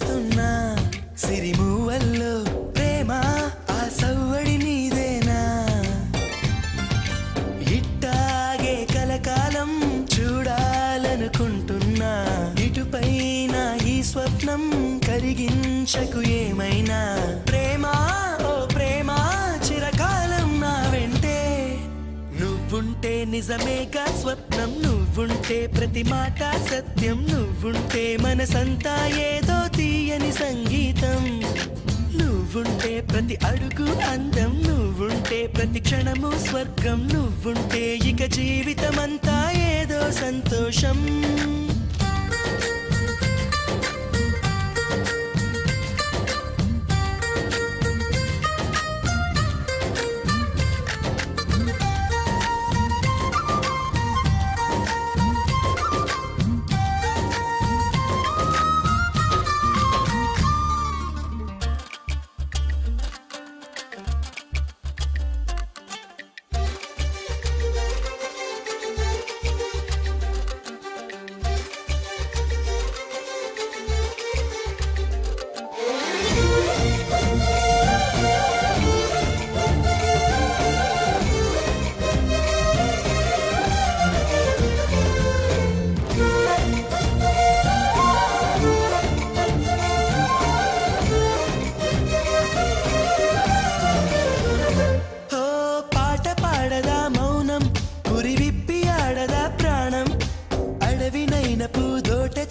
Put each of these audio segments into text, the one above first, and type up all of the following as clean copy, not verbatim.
కురిపిస్తున్నా సిరిమూవల్లో ప్రేమ ఆ సవ్వడి నీదేనా ఇట్టాగే కలకాలం చూడాలనుకుంటున్నా ఇటుపైన ఈ స్వప్నం కరిగించకు ఏమైనా ప్రేమ ఓ ప్రేమ చిరకాలం నా వెంటే నువ్వుంటే నిజమేగా స్వప్నం నువ్వుంటే ప్రతి మాట సత్యం నువ్వుంటే మనసంతా ఏదో తీయని సంగీతం నువ్వుంటే ప్రతి అడుగు అందం నువ్వుంటే ప్రతి క్షణము స్వర్గం నువ్వుంటే ఇక జీవితమంతా ఏదో సంతోషం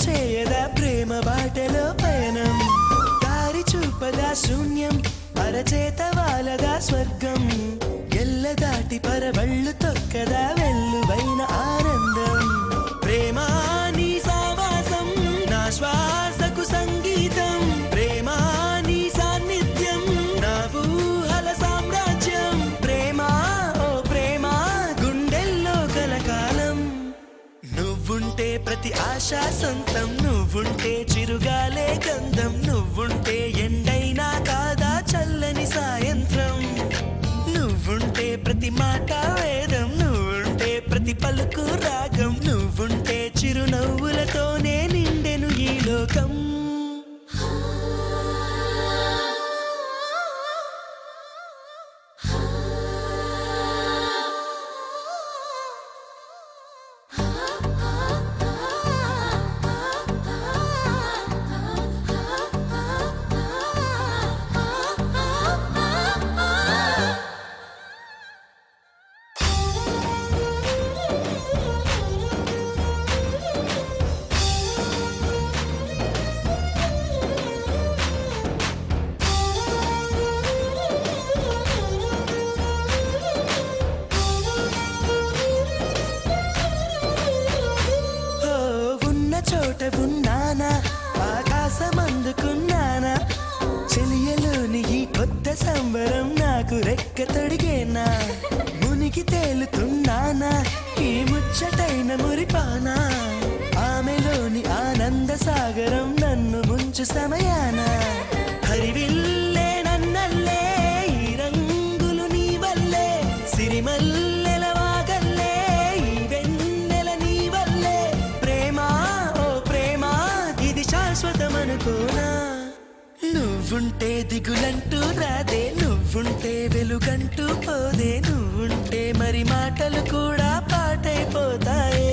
చేయదా ప్రేమ బాటలో పయనం దారి చూపదా శూన్యం అరచేత వాలదా స్వర్గం ఎల్ల దాటి పరవళ్ళు తొక్కదా వెల్లువైన ఆనందం ప్రేమ నీ సావాసం నా శ్వాసకు సంగీతం ప్రేమ నీ సాన్నిధ్యం నా ఊహల సామ్రాజ్యం ప్రేమ ఓ ప్రేమ గుండెల్లో కలకాలం నువ్వుంటే ప్రతి ఆశ సొంతం నువ్వుంటే చిరుగాలే గంధం నువ్వుంటే ఎండైనా కాదా చల్లని సాయంత్రం నువ్వుంటే ప్రతి మాట వేదం నువ్వుంటే ప్రతి పలుకు రాగం నువ్వుంటే చిరునవ్వులతోనే నిండెను ఈ లోకం చోట ఉన్నానా ఆకాశమందుకున్నానా చెలియలోని ఈ కొత్త సంబరం నాకు రెక్క తొడిగేనా మునిగి తేలుతున్నానా ఈ ముచ్చటైన మురిపానా ఆమెలోని ఆనంద సాగరం నన్ను ముంచు సమయాన హరివిల్లే నన్నల్లే ఈ రంగులు నీ వల్లే సిరిమల్లెల వాగల్లే ఈ వెన్నెల నీ వల్లే ప్రేమ శాశ్వతమనుకోనా నువ్వుంటే దిగులంటూ రాదే నువ్వుంటే వెలుగంటూ పోదే నువ్వుంటే మరి మాటలు కూడా పాటైపోతాయే